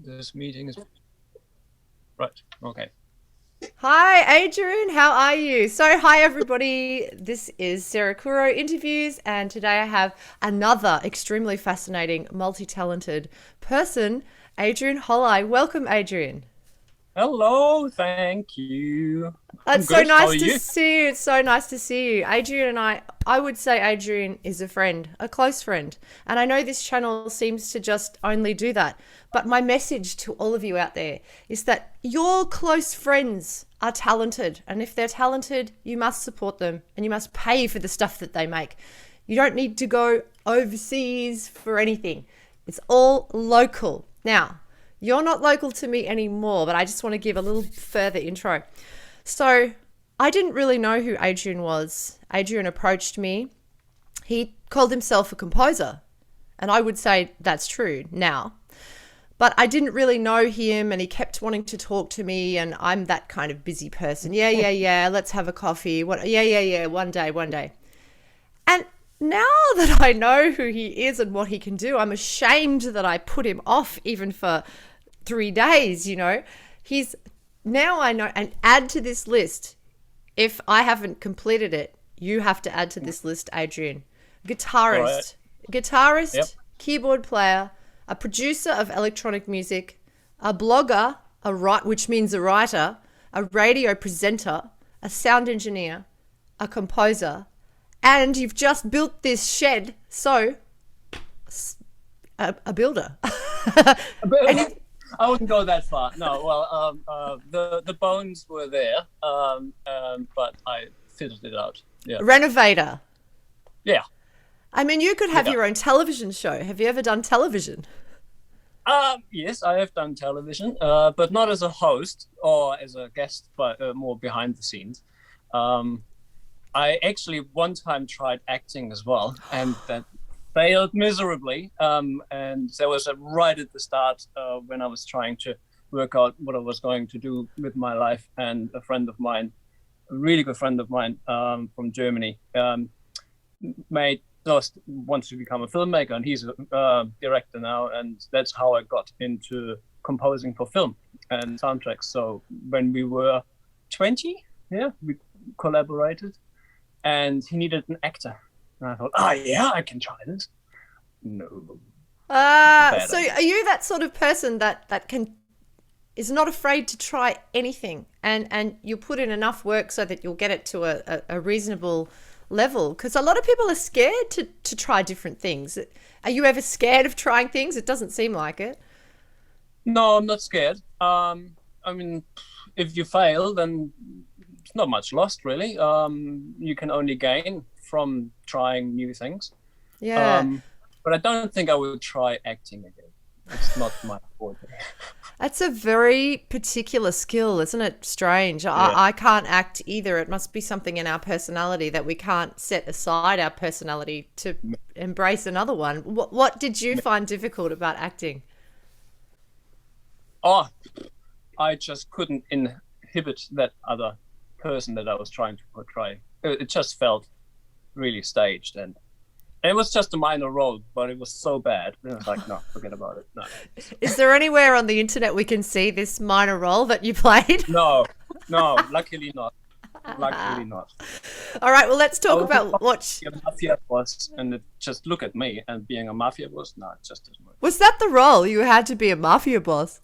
This meeting is right. Okay. Hi, Adrian. How are you? So, hi, everybody. This is Sarah Kuro Interviews, and today I have another extremely fascinating, multi talented person, Adrian Hollay. Welcome, Adrian. Hello. Thank you. I'm It's so good. How are nice to you? see you. It's so nice to see you. Adrian and I would say Adrian is a friend, a close friend. And I know this channel seems to just only do that. But my message to all of you out there is that your close friends are talented. And if they're talented, you must support them and you must pay for the stuff that they make. You don't need to go overseas for anything, it's all local. Now, you're not local to me anymore, but I just want to give a little further intro. So I didn't really know who Adrian was. Adrian approached me. He called himself a composer. And I would say that's true now. But I didn't really know him and he kept wanting to talk to me. And I'm that kind of busy person. Yeah. Let's have a coffee. What? Yeah. One day. And now that I know who he is and what he can do, I'm ashamed that I put him off even for 3 days, He's now I know, and add to this list. If I haven't completed it, you have to add to this list, Adrian. All right. Guitarist, Yep. keyboard player, a producer of electronic music, a blogger, which means a writer, a radio presenter, a sound engineer, a composer, and you've just built this shed, so a builder. and you, I wouldn't go that far. No. Well, the bones were there, but I fitted it out. Yeah. renovator. Yeah. I mean, you could have Yeah. your own television show. Have you ever done television? Yes, I have done television, but not as a host or as a guest, but more behind the scenes. Um, I actually one time tried acting as well, and that failed miserably. And there was a right at the start when I was trying to work out what I was going to do with my life, and a friend of mine, a really good friend of mine from Germany, made just wants to become a filmmaker, and he's a director now, and that's how I got into composing for film and soundtracks. So when we were 20, yeah, we collaborated, and he needed an actor. And I thought, yeah, I can try this. No, bad So idea. are you that sort of person that can is not afraid to try anything and you put in enough work so that you'll get it to a reasonable level? Because a lot of people are scared to try different things. Are you ever scared of trying things? It doesn't seem like it. No, I'm not scared. I mean, if you fail, then it's not much lost, really. You can only gain from trying new things. Yeah. Um, but I don't think I will try acting again. It's not my forte. That's a very particular skill, isn't it? Strange. Yeah. I can't act either. It must be something in our personality that we can't set aside our personality to embrace another one. What did you find difficult about acting? Oh, I just couldn't inhibit that other person that I was trying to portray. It just felt really staged, and it was just a minor role, but it was so bad. I was like, no, forget about it. No, Is there anywhere on the internet we can see this minor role that you played? no, no. Luckily not. Luckily not. All right, well, let's I talk was about what. a mafia boss, and just look at me and being a mafia boss. No, it just doesn't work. Was that the role? You had to be a mafia boss.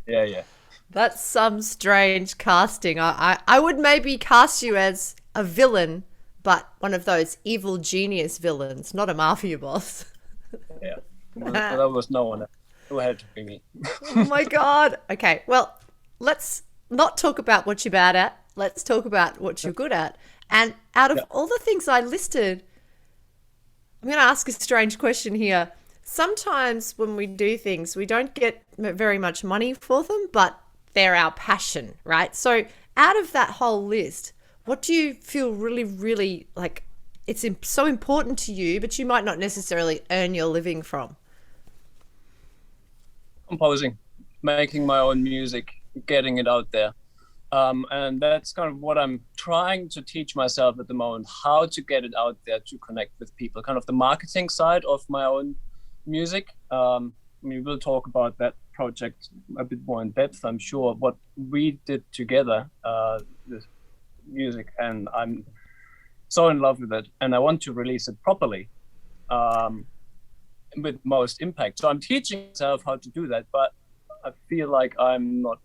Yeah, yeah. That's some strange casting. I would maybe cast you as a villain, but one of those evil genius villains, not a mafia boss. Yeah. Well, there was no one else. It had to be me. Oh my God. Okay, well, let's not talk about what you're bad at. Let's talk about what you're good at. And out of Yeah. all the things I listed, I'm going to ask a strange question here. Sometimes when we do things, we don't get very much money for them, but they're our passion, right? So, out of that whole list, what do you feel really, really like so important to you, but you might not necessarily earn your living from? Composing, making my own music, getting it out there. And that's kind of what I'm trying to teach myself at the moment, how to get it out there to connect with people, kind of the marketing side of my own music. I mean, we'll talk about that project a bit more in depth, I'm sure. What we did together, this music, and I'm so in love with it, and I want to release it properly, with most impact. So I'm teaching myself how to do that, but I feel like I'm not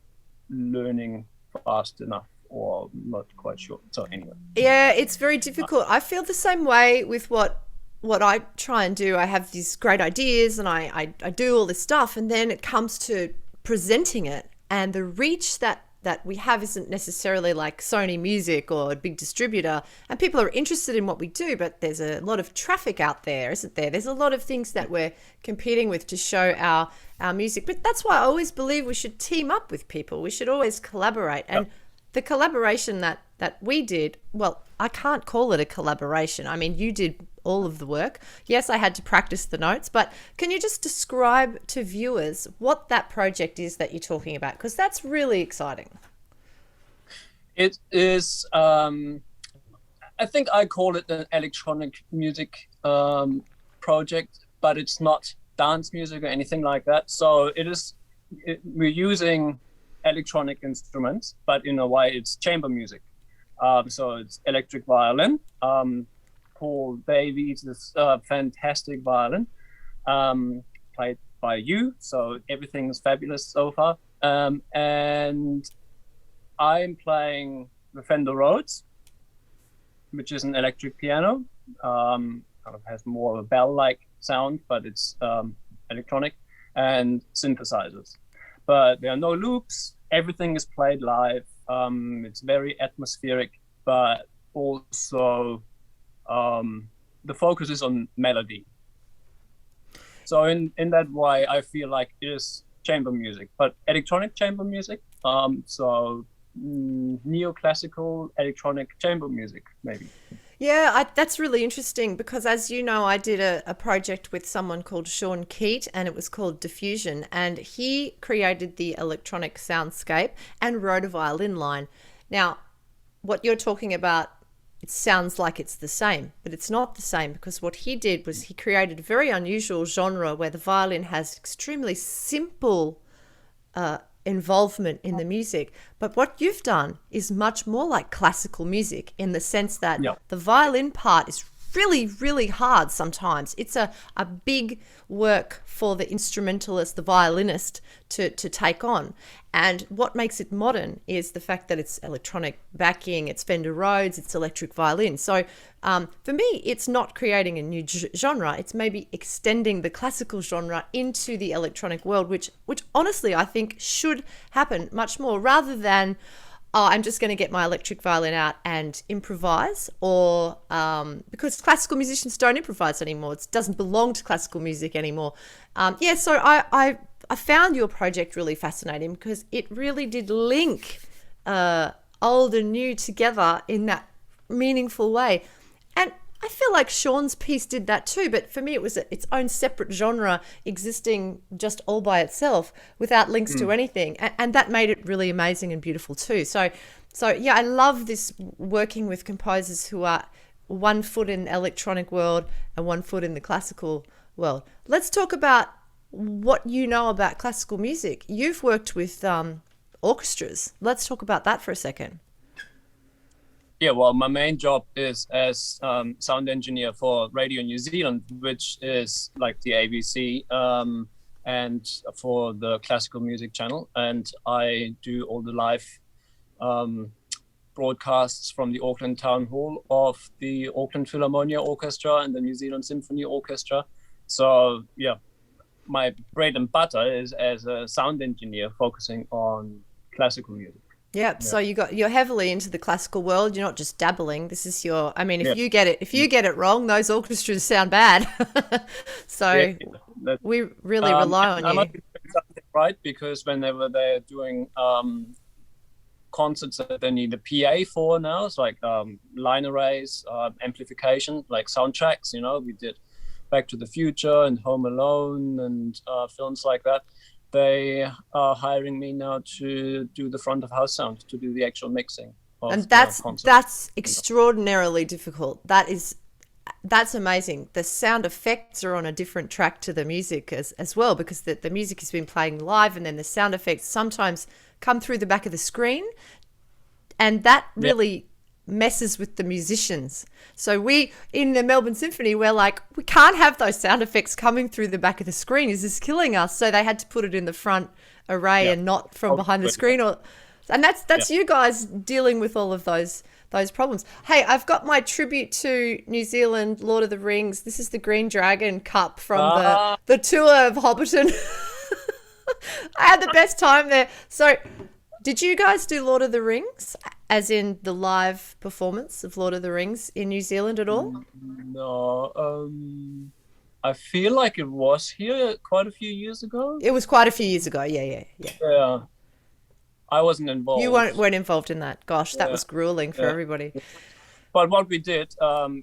learning fast enough, or not quite sure. So anyway. Yeah, it's very difficult. I feel the same way with what I try and do. I have these great ideas and I do all this stuff, and then it comes to presenting it, and the reach that we have isn't necessarily like Sony Music or a big distributor, and people are interested in what we do, but there's a lot of traffic out there, isn't there? There's a lot of things that we're competing with to show our music. But that's why I always believe we should team up with people. We should always collaborate. And the collaboration that we did, well, I can't call it a collaboration. I mean, you did all of the work. Yes, I had to practice the notes, but can you just describe to viewers what that project is that you're talking about? Because that's really exciting. It is, I think I call it an electronic music project, but it's not dance music or anything like that. So we're using electronic instruments, but in a way it's chamber music. So it's electric violin. Paul Davies, this fantastic violin, played by you. So everything is fabulous so far. And I'm playing the Fender Rhodes, which is an electric piano. Kind of has more of a bell-like sound, but it's electronic, and synthesizers. But there are no loops. Everything is played live. It's very atmospheric, but also the focus is on melody. So in that way, I feel like it is chamber music, but electronic chamber music. So neoclassical electronic chamber music, maybe. Yeah, that's really interesting because, as you know, I did a project with someone called Sean Keat, and it was called Diffusion, and he created the electronic soundscape and wrote a violin line. Now, what you're talking about, it sounds like it's the same, but it's not the same, because what he did was he created a very unusual genre where the violin has extremely simple involvement in the music. But what you've done is much more like classical music, in the sense that the violin part is really, really hard sometimes. It's a big work for the instrumentalist, the violinist, to take on. And what makes it modern is the fact that it's electronic backing, it's Fender Rhodes, it's electric violin. So for me, it's not creating a new genre. It's maybe extending the classical genre into the electronic world, which honestly I think should happen much more, rather than I'm just going to get my electric violin out and improvise, or because classical musicians don't improvise anymore. It doesn't belong to classical music anymore. So I found your project really fascinating because it really did link old and new together in that meaningful way. And I feel like Sean's piece did that too, but for me it was its own separate genre, existing just all by itself without links to anything, and that made it really amazing and beautiful too. So yeah, I love this, working with composers who are one foot in the electronic world and one foot in the classical world. Let's talk about what you know about classical music. You've worked with orchestras. Let's talk about that for a second. Yeah, well, my main job is as sound engineer for Radio New Zealand, which is like the ABC, and for the classical music channel. And I do all the live broadcasts from the Auckland Town Hall of the Auckland Philharmonia Orchestra and the New Zealand Symphony Orchestra. So yeah, my bread and butter is as a sound engineer focusing on classical music. Yeah, so you're heavily into the classical world. You're not just dabbling. This is your. I mean, if you get it wrong, those orchestras sound bad. So we really rely on you. I must be doing something right, because whenever they're doing concerts that they need a PA for now, it's like line arrays, amplification, like soundtracks. You know, we did Back to the Future and Home Alone and films like that. They are hiring me now to do the front of house sound, to do the actual mixing. And that's extraordinarily difficult. That is That's amazing. The sound effects are on a different track to the music as well, because the music has been playing live, and then the sound effects sometimes come through the back of the screen, and that really messes with the musicians. So we, in the Melbourne Symphony, we're like, we can't have those sound effects coming through the back of the screen. Is this killing us? So they had to put it in the front array and not from behind the screen. And that's you guys dealing with all of those problems. Hey, I've got my tribute to New Zealand, Lord of the Rings. This is the Green Dragon Cup from the tour of Hobbiton. I had the best time there. So did you guys do Lord of the Rings, as in the live performance of Lord of the Rings in New Zealand at all? No, I feel like it was here quite a few years ago. It was quite a few years ago. Yeah. Yeah. I wasn't involved. You weren't involved in that. Gosh, that was grueling for everybody. But what we did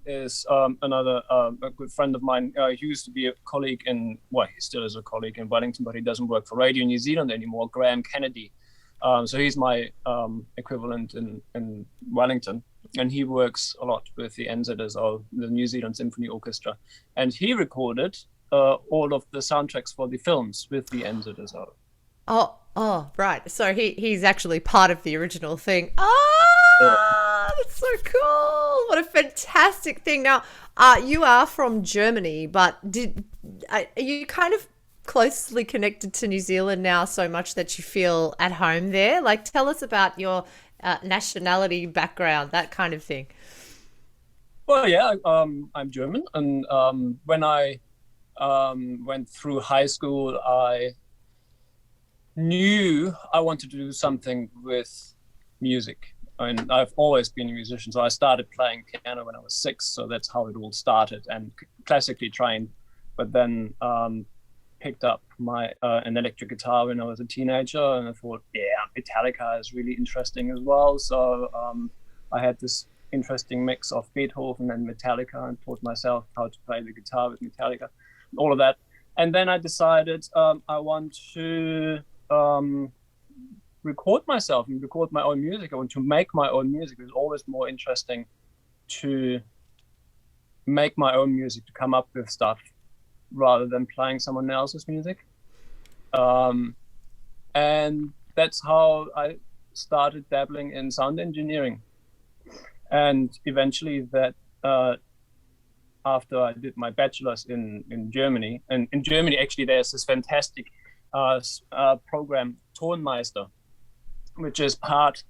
is another a good friend of mine. He used to be a colleague he still is a colleague in Wellington, but he doesn't work for Radio New Zealand anymore. Graham Kennedy. So he's my equivalent in Wellington, and he works a lot with the NZS, or the New Zealand Symphony Orchestra, and he recorded all of the soundtracks for the films with the NZS. Oh, right. So he's actually part of the original thing. That's so cool. What a fantastic thing. Now, you are from Germany, but are you kind of closely connected to New Zealand now so much that you feel at home there? Like, tell us about your nationality, background, that kind of thing. Well, yeah, I'm German, and when I went through high school, I knew I wanted to do something with music. And I've always been a musician, so I started playing piano when I was 6, so that's how it all started, and classically trained, but then picked up an electric guitar when I was a teenager, and I thought, Metallica is really interesting as well. So I had this interesting mix of Beethoven and Metallica, and taught myself how to play the guitar with Metallica, all of that. And then I decided I want to record myself and record my own music. I want to make my own music. It was always more interesting to make my own music, to come up with stuff rather than playing someone else's music. And that's how I started dabbling in sound engineering. And eventually that, after I did my bachelor's in Germany, and in Germany, actually, there's this fantastic program, Tonmeister, which is part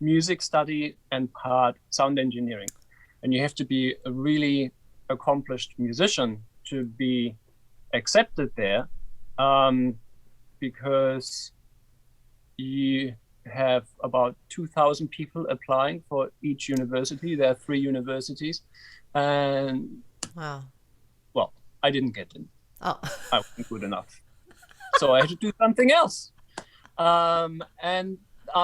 music study and part sound engineering. And you have to be a really accomplished musician to be accepted there, because you have about 2,000 people applying for each university. There are 3 universities. And wow. Well, I didn't get in. Oh. I wasn't good enough. So I had to do something else.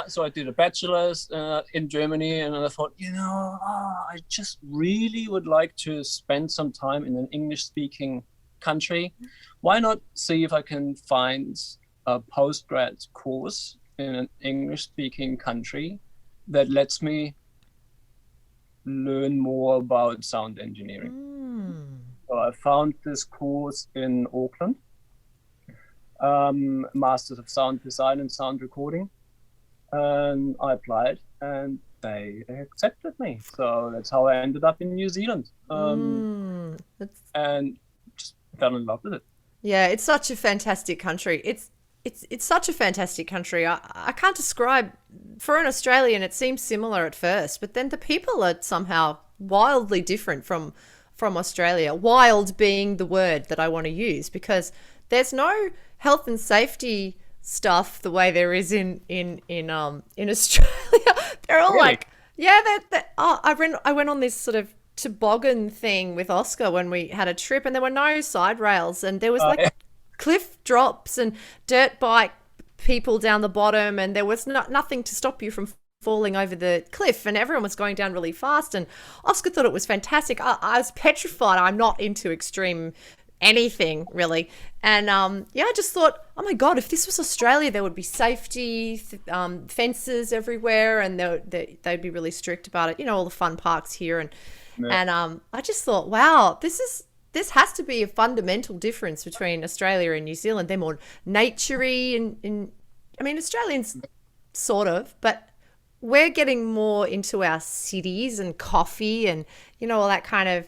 So I did a bachelor's in Germany, and I thought, I just really would like to spend some time in an English-speaking country. Why not see if I can find a postgrad course in an English-speaking country that lets me learn more about sound engineering. So I found this course in Auckland, Masters of Sound Design and Sound Recording, and I applied, and they accepted me. So that's how I ended up in New Zealand, and just fell in love with it. Yeah, it's such a fantastic country. It's such a fantastic country. I can't describe. For an Australian, it seems similar at first, but then the people are somehow wildly different from Australia. Wild being the word that I want to use, because there's no health and safety stuff the way there is in Australia. They're all really? I went on this sort of toboggan thing with Oscar when we had a trip, and there were no side rails, and there was cliff drops and dirt bike people down the bottom, and there was nothing to stop you from falling over the cliff, and everyone was going down really fast, and Oscar thought it was fantastic. I was petrified. I'm not into extreme anything really, and I just thought, oh my god, if this was Australia, there would be safety fences everywhere, and they'd be really strict about it, all the fun parks here, And I just thought, wow, this has to be a fundamental difference between Australia and New Zealand. They're more naturey and I mean, Australians sort of, but we're getting more into our cities and coffee and, you know, all that kind of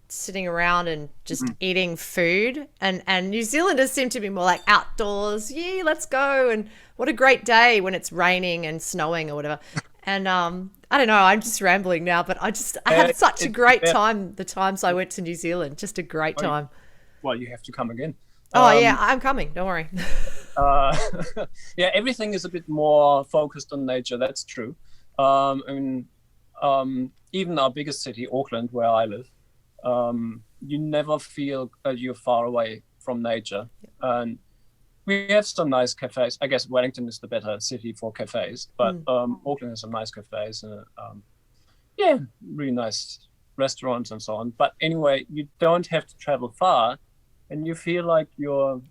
sitting around and just eating food. And New Zealanders seem to be more like outdoors. Yeah, let's go. And what a great day when it's raining and snowing or whatever. And I don't know, I'm just rambling now, but I had such a great time the times I went to New Zealand. Just a great time. Well, you have to come again. Oh, yeah, I'm coming. Don't worry. Yeah, everything is a bit more focused on nature. That's true. Even our biggest city, Auckland, where I live, you never feel that you're far away from nature. And we have some nice cafes. I guess Wellington is the better city for cafes, but Auckland has some nice cafes and yeah, really nice restaurants and so on. But anyway, you don't have to travel far, and you feel like you're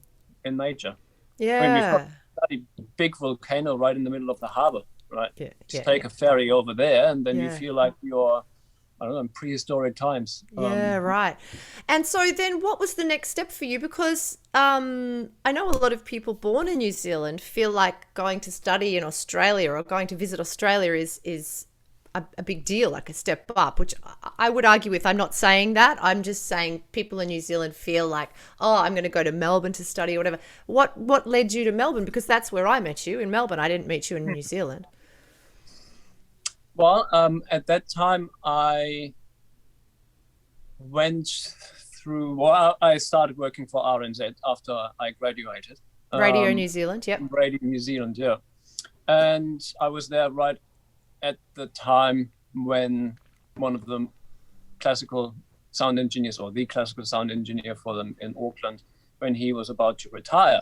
in nature. Yeah. I mean, we've got a bloody big volcano right in the middle of the harbour, right? Yeah, Just take a ferry over there, and then you feel like you're, I don't know, in prehistoric times. Yeah, right. And so then what was the next step for you? Because I know a lot of people born in New Zealand feel like going to study in Australia or going to visit Australia is a big deal, like a step up, which I would argue with. I'm not saying that. I'm just saying people in New Zealand feel like, oh, I'm going to go to Melbourne to study or whatever. What led you to Melbourne? Because that's where I met you, in Melbourne. I didn't meet you in New Zealand. Well, at that time, I went through, well, I started working for RNZ after I graduated. Radio New Zealand, yep. Radio New Zealand, yeah. And I was there right at the time when one of the classical sound engineers, or the classical sound engineer for them in Auckland, when he was about to retire.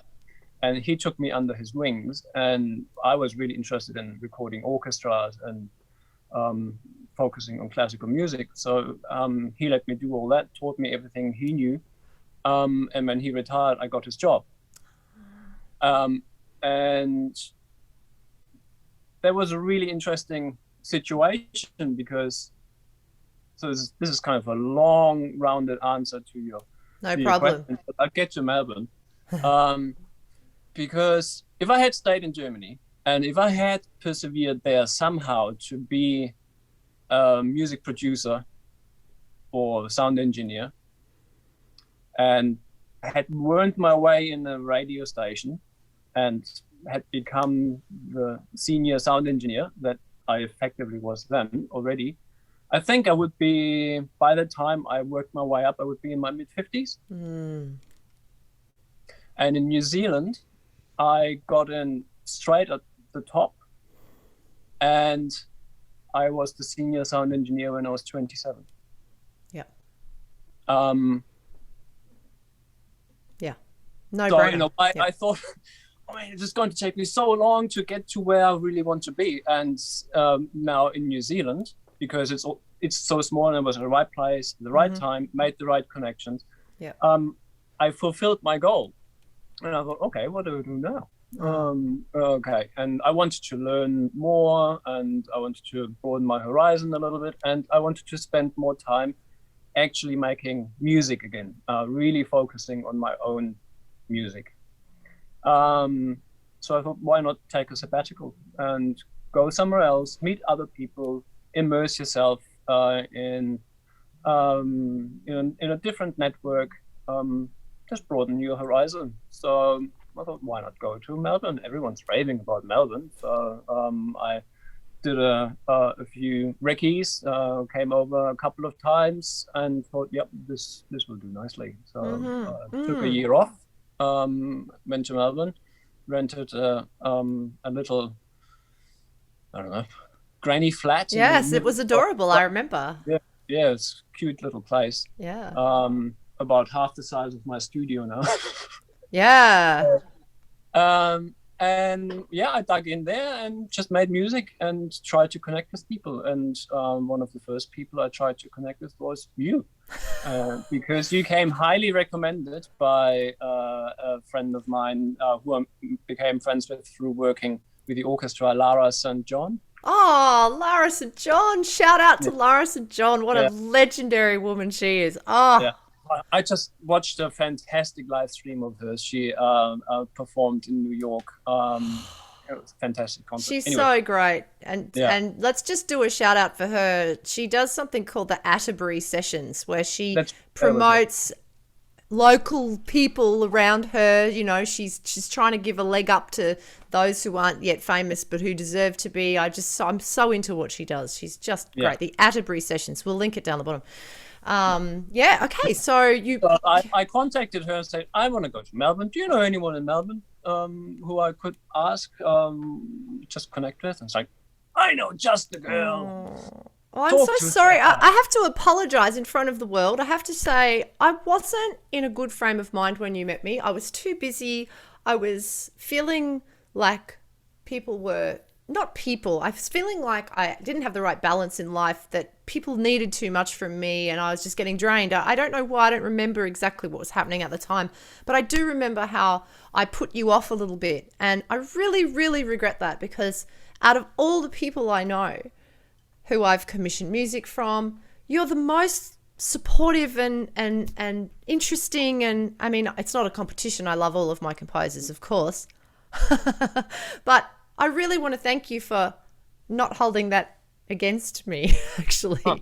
And he took me under his wings, and I was really interested in recording orchestras and focusing on classical music. So he let me do all that, taught me everything he knew. And when he retired, I got his job. And there was a really interesting situation because, so this is kind of a long rounded answer to your question, but I'll get to Melbourne. Because if I had stayed in Germany and if I had persevered there somehow to be a music producer or sound engineer and had worked my way in a radio station and had become the senior sound engineer that I effectively was then already, I think I would be, by the time I worked my way up, I would be in my mid-50s. And in New Zealand, I got in straight at the top, and I was the senior sound engineer when I was 27. Yeah. Yeah. No so, brainer. You know, I thought, oh man, it's just going to take me so long to get to where I really want to be. And now in New Zealand, because it's so small and I was at the right place, the right time, made the right connections. Yeah. I fulfilled my goal. And I thought, okay, what do I do now? Okay. And I wanted to learn more, and I wanted to broaden my horizon a little bit, and I wanted to spend more time actually making music again, really focusing on my own music. So I thought, why not take a sabbatical and go somewhere else, meet other people, immerse yourself in a different network, just broaden your horizon. So I thought, why not go to Melbourne? Everyone's raving about Melbourne. So I did a few recce's, came over a couple of times and thought, yep, this will do nicely. So took a year off, went to Melbourne, rented a little, I don't know, granny flat. Yes, it was adorable. I remember. Yeah, it's a cute little place. Yeah. About half the size of my studio now. Yeah. And yeah, I dug in there and just made music and tried to connect with people. And one of the first people I tried to connect with was you, because you came highly recommended by a friend of mine who I became friends with through working with the orchestra, Lara St. John. Oh, Lara St. John. Shout out to Yeah, Lara St. John. What a yeah, legendary woman she is. Oh, yeah. I just watched a fantastic live stream of hers. She performed in New York. It was a fantastic concert. she's Anyway, so great. And yeah, and let's just do a shout out for her. She does something called the Atterbury Sessions where she that was it. promotes local people around her. You know, she's trying to give a leg up to those who aren't yet famous but who deserve to be. I'm so into what she does. She's just Yeah. great. The Atterbury Sessions. We'll link it down the bottom. Yeah, okay. So you So I contacted her and said, I want to go to Melbourne. Do you know anyone in Melbourne who I could ask, just connect with? And it's like, I know just the girl. Oh, I'm Talk so to sorry. her. I have to apologize in front of the world. I have to say, I wasn't in a good frame of mind when you met me. I was too busy. I was feeling like people were not people. I was feeling like I didn't have the right balance in life, that people needed too much from me and I was just getting drained. I don't know why. I don't remember exactly what was happening at the time, but I do remember how I put you off a little bit. And I really, really regret that, because out of all the people I know who I've commissioned music from, you're the most supportive and interesting. And I mean, it's not a competition. I love all of my composers, of course. But I really want to thank you for not holding that against me, actually. Huh.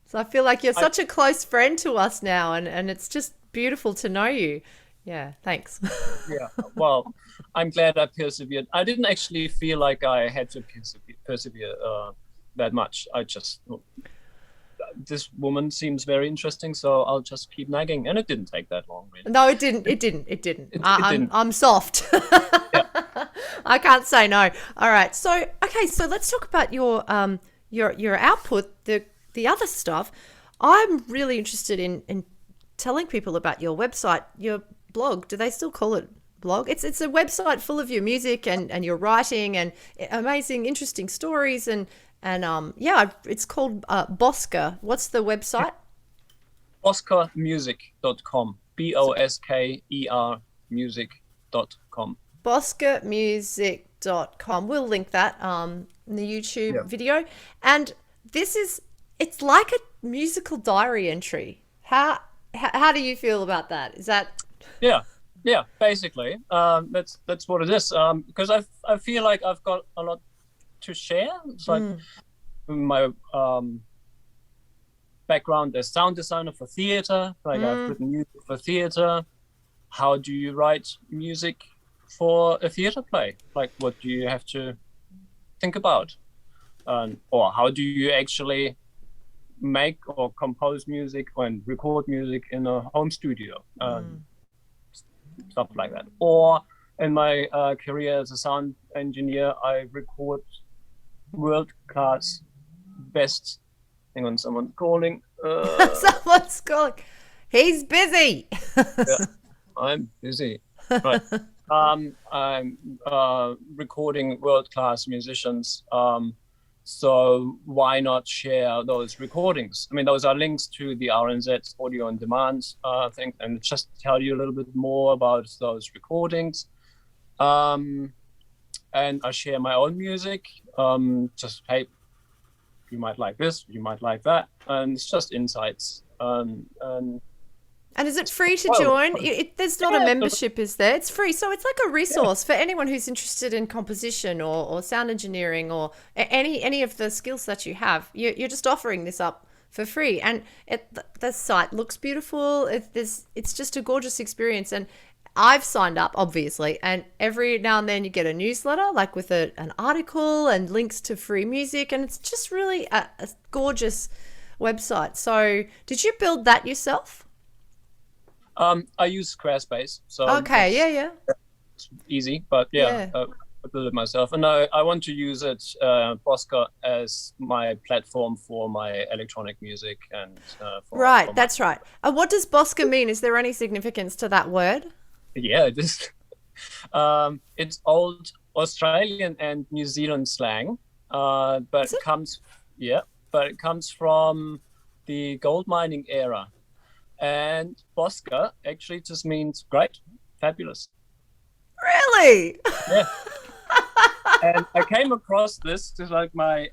So I feel like you're I, such a close friend to us now, and it's just beautiful to know you. Yeah, thanks. yeah, well, I'm glad I persevered. I didn't actually feel like I had to persevere that much. I just, this woman seems very interesting, so I'll just keep nagging. And it didn't take that long, really. No, it didn't. It didn't. It didn't. It I'm didn't. I'm soft. Yeah. I can't say no. All right. So okay. So let's talk about your output, the other stuff. I'm really interested in telling people about your website, your blog. Do they still call it blog? It's a website full of your music and your writing and amazing, interesting stories and yeah, it's called BOSKER. What's the website? BOSKERmusic.com. BOSKER music.com. BOSKERmusic.com. We'll link that in the YouTube Yeah. video. And it's like a musical diary entry. How do you feel about that? Is that Yeah, yeah, basically, that's what it is. Because I feel like I've got a lot to share. It's like my background as sound designer for theater. Like I've written music for theater. How do you write music for a theater play? Like, what do you have to think about? Or how do you actually make or compose music and record music in a home studio? Stuff like that. Or in my career as a sound engineer, I record world-class best. Hang on, someone's calling. someone's calling? He's busy. Yeah, I'm busy. Right. I'm recording world-class musicians. So why not share those recordings? I mean, those are links to the RNZ audio on demand thing, and just tell you a little bit more about those recordings. And I share my own music. Just, hey, you might like this, you might like that, and it's just insights. And is it free to Well, join? There's not a yeah, membership, is there? It's free. So it's like a resource for anyone who's interested in composition or sound engineering or any of the skills that you have. You're just offering this up for free. And the site looks beautiful. It's just a gorgeous experience. And I've signed up, obviously, and every now and then you get a newsletter, like with an article and links to free music. And it's just really a gorgeous website. So did you build that yourself? I use Squarespace, so Okay, yeah. it's easy. But yeah, I built it myself, and I want to use it, Bosker, as my platform for my electronic music and Right, that's right. And what does BOSKER mean? Is there any significance to that word? Yeah, it's old Australian and New Zealand slang, but it comes from the gold mining era. And Bosker actually just means great, fabulous. Really? Yeah. And I came across this, just like my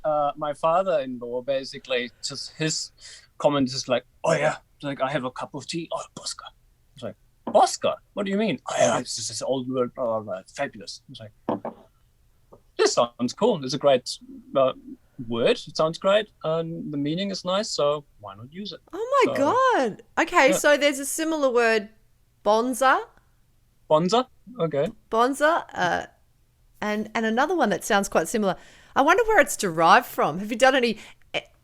father-in-law, basically, just his comment is like, oh yeah, like I have a cup of tea, oh, BOSKER. It's like, BOSKER? What do you mean? Oh yeah, it's just this old word, blah, blah, blah. It's fabulous. It's like, this sounds cool. It's a great word. It sounds great. And the meaning is nice, so why not use it? Oh my God. Okay, so there's a similar word, bonza. Bonza? Okay. Bonza. And another one that sounds quite similar. I wonder where it's derived from. Have you done any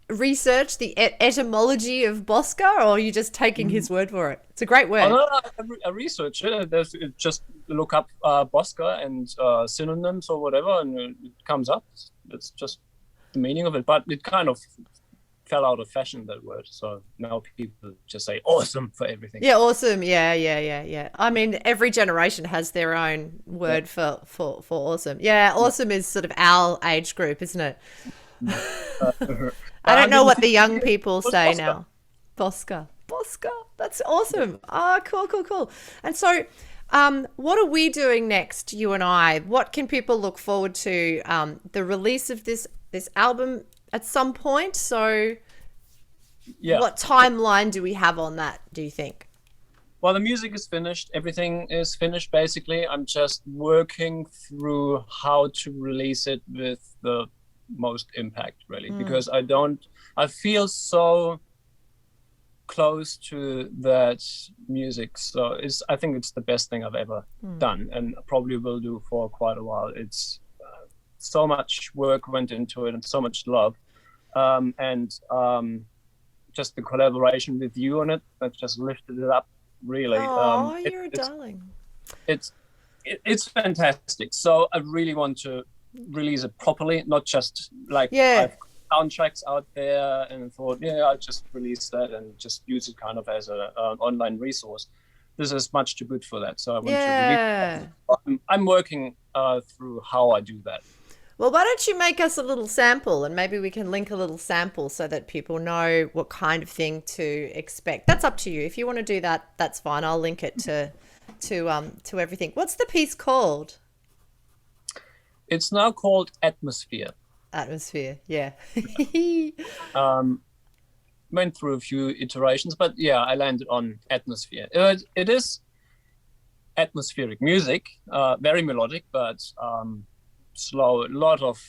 research, the etymology of BOSKER, or are you just taking his word for it? It's a great word. Oh, no, I researched it. Just look up BOSKER and synonyms or whatever, and it comes up. It's just the meaning of it. But it kind of fell out of fashion, that word. So now people just say awesome for everything. Yeah, awesome. Yeah. I mean, every generation has their own word for awesome. Yeah, awesome is sort of our age group, isn't it? I don't know what the young people say now. BOSKER. That's awesome. Oh, cool. And so what are we doing next, you and I? What can people look forward to? The release of this album at some point. So what timeline do we have on that, do you think? Well, the music is finished. Everything is finished, basically. I'm just working through how to release it with the most impact, really, because I feel so close to that music. So I think it's the best thing I've ever done, and probably will do for quite a while. It's so much work went into it and so much love. Just the collaboration with you on it, that just lifted it up, really. Oh, you're a darling. It's fantastic. So I really want to release it properly, not just like I've soundtracks out there and thought, I'll just release that and just use it kind of as an online resource. This is much too good for that. So I want to release it. I'm working through how I do that. Well, why don't you make us a little sample, and maybe we can link a little sample so that people know what kind of thing to expect. That's up to you. If you want to do that, that's fine. I'll link it to everything. What's the piece called? It's now called Atmosphere. Atmosphere, yeah. Went through a few iterations, but I landed on Atmosphere. It is atmospheric music, very melodic, but slow, a lot of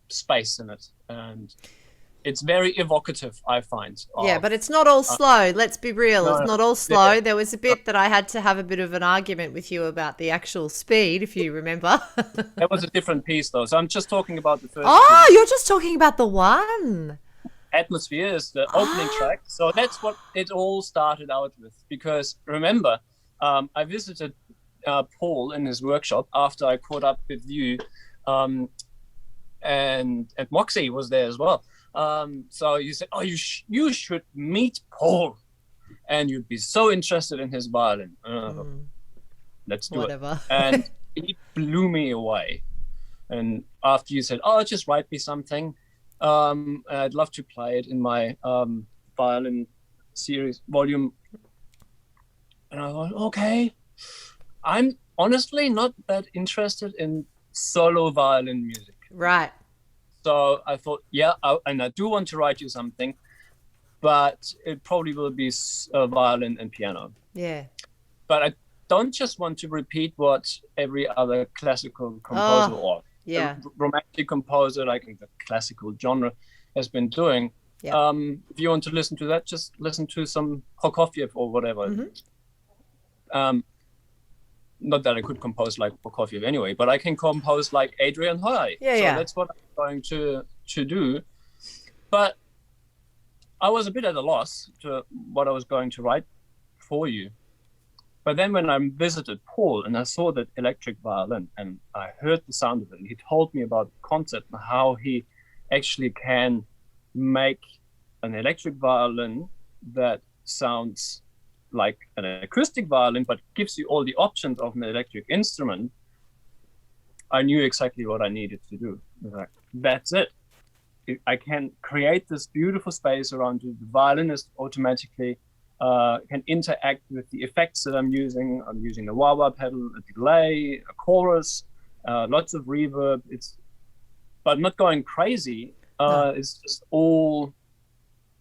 space in it, and it's very evocative, I find. Yeah, but it's not all slow. Let's be real. It's not all slow. Yeah. There was a bit that I had to have a bit of an argument with you about the actual speed, if you remember. That was a different piece, though. So I'm just talking about the first piece. You're just talking about the one. Atmosphere is the opening track. So that's what it all started out with. Because remember, I visited Paul in his workshop after I caught up with you, and Moxie was there as well. So you said, you should meet Paul, and you'd be so interested in his violin. Let's do it. And he blew me away. And after you said, just write me something, I'd love to play it in my violin series volume. And I thought, okay, I'm honestly not that interested in solo violin music. Right. So I thought, and I do want to write you something, but it probably will be violin and piano. Yeah. But I don't just want to repeat what every other classical composer or romantic composer, like in the classical genre, has been doing. Yeah. If you want to listen to that, just listen to some Prokofiev or whatever. Mm-hmm. Not that I could compose like Prokofiev anyway, but I can compose like Adrian Hollay. So that's what I'm going to do. But I was a bit at a loss to what I was going to write for you. But then when I visited Paul and I saw that electric violin and I heard the sound of it, and he told me about the concept and how he actually can make an electric violin that sounds like an acoustic violin, but gives you all the options of an electric instrument, I knew exactly what I needed to do. Like, that's it. I can create this beautiful space around you. The violinist automatically can interact with the effects that I'm using. I'm using a wah-wah pedal, a delay, a chorus, lots of reverb. But not going crazy. No. It's just all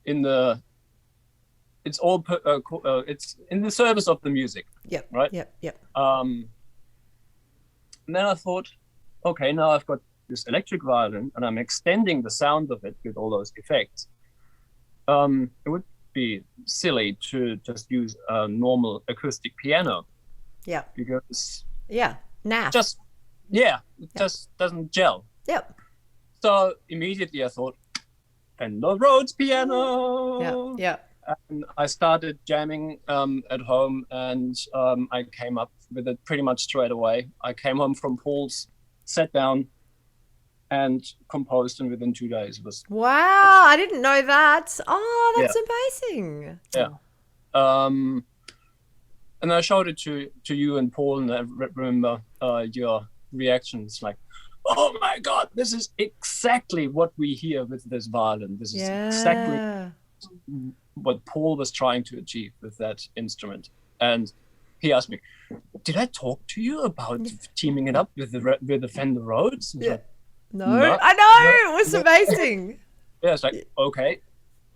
in the. It's in the service of the music. Yep. Right. Yep. And then I thought, okay, now I've got this electric violin, and I'm extending the sound of it with all those effects. It would be silly to just use a normal acoustic piano. Yeah. Because naff. It just doesn't gel. Yep. So immediately I thought, Fender Rhodes piano. Yeah. And I started jamming at home, and I came up with it pretty much straight away. I came home from Paul's, sat down, and composed, and within 2 days it was. Wow, I didn't know that. Oh, that's amazing. Yeah. And I showed it to you and Paul, and I remember your reactions, like, oh my God, this is exactly what we hear with this violin. This is exactly what Paul was trying to achieve with that instrument. And he asked me, did I talk to you about teaming it up with the Fender Rhodes? Yeah. Like, no, I know, it was amazing. Yeah, it's like, okay,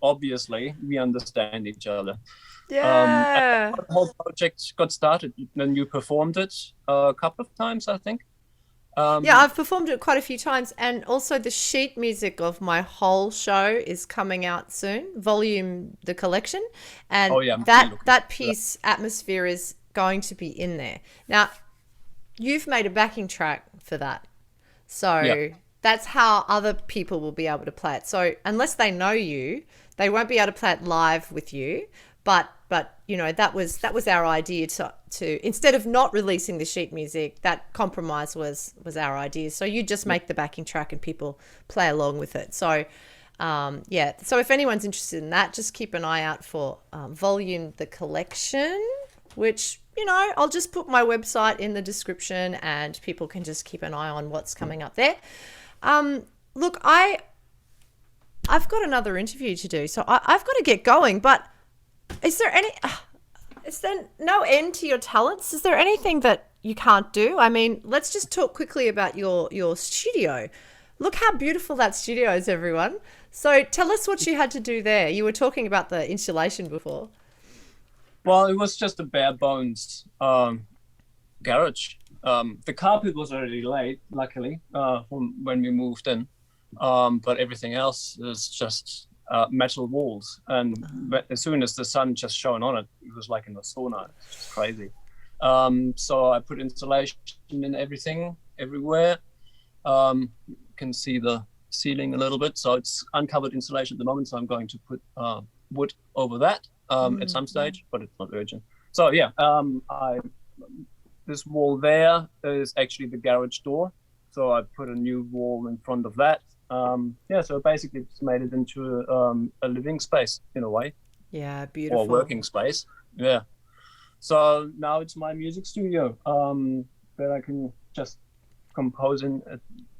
obviously we understand each other. Yeah. The whole project got started. Then you performed it a couple of times, I think. I've performed it quite a few times, and also the sheet music of my whole show is coming out soon. Volume, the collection, and that piece, Atmosphere, is going to be in there. Now, you've made a backing track for that, so that's how other people will be able to play it. So unless they know you, they won't be able to play it live with you. But you know, that was our idea to instead of not releasing the sheet music, that compromise was our idea. So you just make the backing track and people play along with it. So so if anyone's interested in that, just keep an eye out for Volume the Collection, which, you know, I'll just put my website in the description and people can just keep an eye on what's coming up there. Look, I've got another interview to do, so I've got to get going, but is there no end to your talents? Is there anything that you can't do? I mean, let's just talk quickly about your studio. Look how beautiful that studio is, everyone. So tell us what you had to do there. You were talking about the installation before. Well, it was just a bare bones garage. The carpet was already laid, luckily, from when we moved in. But everything else is just metal walls, and as soon as the sun just shone on it, it was like in a sauna. It's just crazy. So I put insulation in everything, everywhere. You can see the ceiling a little bit, so it's uncovered insulation at the moment. So I'm going to put wood over that at some stage, but it's not urgent. So this wall there is actually the garage door. So I put a new wall in front of that. So basically it's made it into a living space in a way. Yeah, beautiful. Or working space. Yeah. So now it's my music studio that I can just compose in at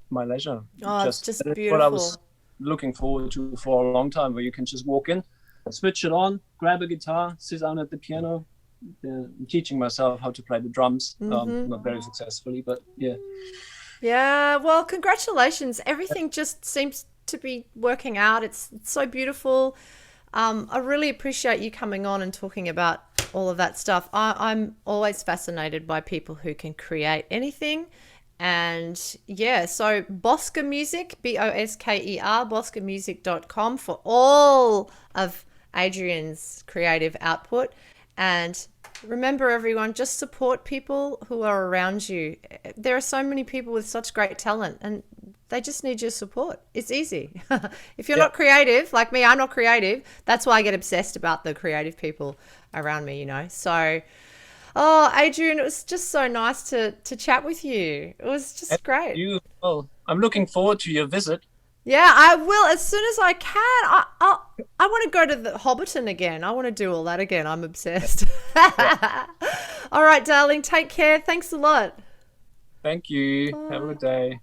my leisure. Oh, it's just beautiful. What I was looking forward to for a long time, where you can just walk in, switch it on, grab a guitar, sit down at the piano. I'm teaching myself how to play the drums, not very successfully, but yeah. Yeah, well, congratulations. Everything just seems to be working out. It's so beautiful. I really appreciate you coming on and talking about all of that stuff. I'm always fascinated by people who can create anything. And so BOSKER Music, BOSKER, boskermusic.com for all of Adrian's creative output. And remember, everyone, just support people who are around you. There are so many people with such great talent, and they just need your support. It's easy. If you're not creative, like me, I'm not creative. That's why I get obsessed about the creative people around me, you know. So, Adrian, it was just so nice to chat with you. It was just great. I'm looking forward to your visit. Yeah, I will as soon as I can. I want to go to the Hobbiton again. I want to do all that again. I'm obsessed. All right, darling. Take care. Thanks a lot. Thank you. Bye. Have a good day.